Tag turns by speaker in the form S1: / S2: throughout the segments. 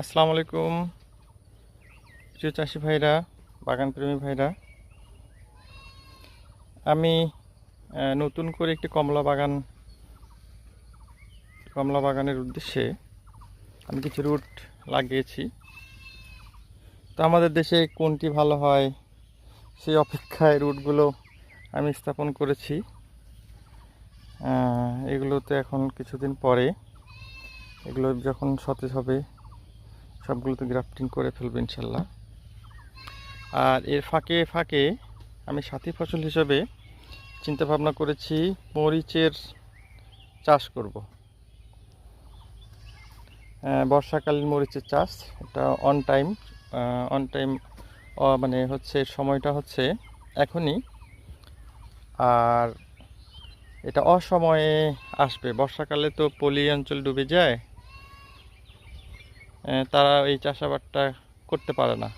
S1: আসসালামু আলাইকুম প্রিয় চাষি ভাইরা, বাগান প্রেমী ভাইরা। আমি নতুন করে একটি কমলা বাগানের উদ্দেশ্যে আমি কিছু রুট লাগিয়েছি। তো আমাদের দেশে কোনটি ভালো হয় সেই অপেক্ষায় রুটগুলো আমি স্থাপন করেছি। এগুলোতে এখন কিছুদিন পরে এগুলো যখন সতেজ হবে সবগুলোতে গ্রাফটিং করে ফেলবো ইনশাল্লাহ। আর এর ফাঁকে ফাঁকে আমি সাথী ফসল হিসেবে চিন্তা ভাবনা করেছি মরিচের চাষ করব। বর্ষাকালীন মরিচের চাষ, এটা অন টাইম মানে হচ্ছে সময়টা হচ্ছে এখনই। আর এটা অসময়ে আসবে, বর্ষাকালে তো পলি অঞ্চল ডুবে যায়, তারা এই চাষাবাদটা করতে পারে না।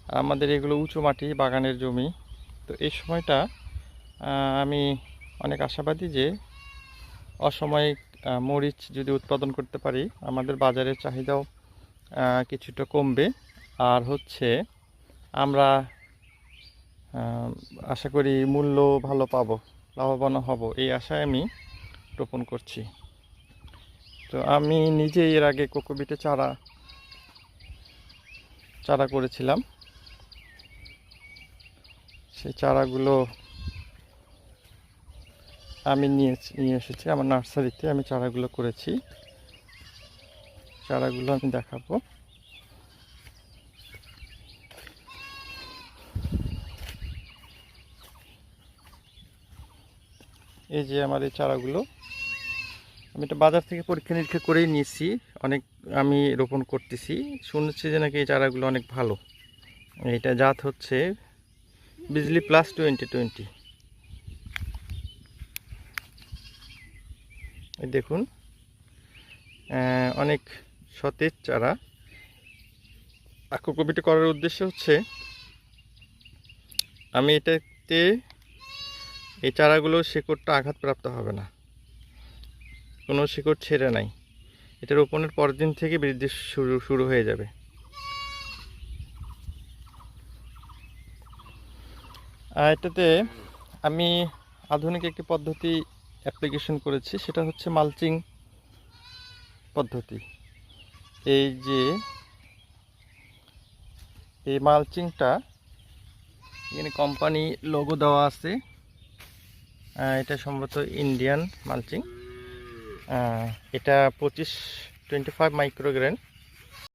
S1: আর আমাদের এগুলো উঁচু মাটি, বাগানের জমি। তো এই সময়টা আমি অনেক আশাবাদী যে অসাময়িক মরিচ যদি উৎপাদন করতে পারি আমাদের বাজারের চাহিদাও কিছুটা কমবে। আর হচ্ছে আমরা আশা করি মূল্য ভালো পাবো, লাভবান হব, এই আশায় আমি রোপণ করছি। তো আমি নিজে এর আগে কোকোপিটে চারা করেছিলাম। সেই চারাগুলো আমি নিয়ে এসেছি আমার নার্সারিতে। আমি চারাগুলো করেছি, চারাগুলো আমি দেখাবো। এই যে আমার এই চারাগুলো, আমি এটা বাজার থেকে পরীক্ষা নিরীক্ষা করেই নিয়েছি। আমি রোপণ করতেছি, শুনেছি যে নাকি এই চারাগুলো অনেক ভালো। এটা জাত হচ্ছে বিজলি প্লাস 2020। দেখুন, অনেক সতেজ চারা। কোকোপিট করার উদ্দেশ্য হচ্ছে আমি এটাতে এই চারাগুলো শিকড়টা আঘাতপ্রাপ্ত হবে না, কোনো শিকড় ছেড়ে নাই। এটা রোপণের পরের দিন থেকে বৃদ্ধি শুরু হয়ে যাবে। এটাতে আমি আধুনিক একটি পদ্ধতি অ্যাপ্লিকেশন করেছি, সেটা হচ্ছে মালচিং পদ্ধতি। এই যে এই মালচিংটা, এখানে কোম্পানি লোগো দেওয়া আছে। এটা সম্ভবত ইন্ডিয়ান মালচিং। এটা 25 মাইক্রোগ্রেন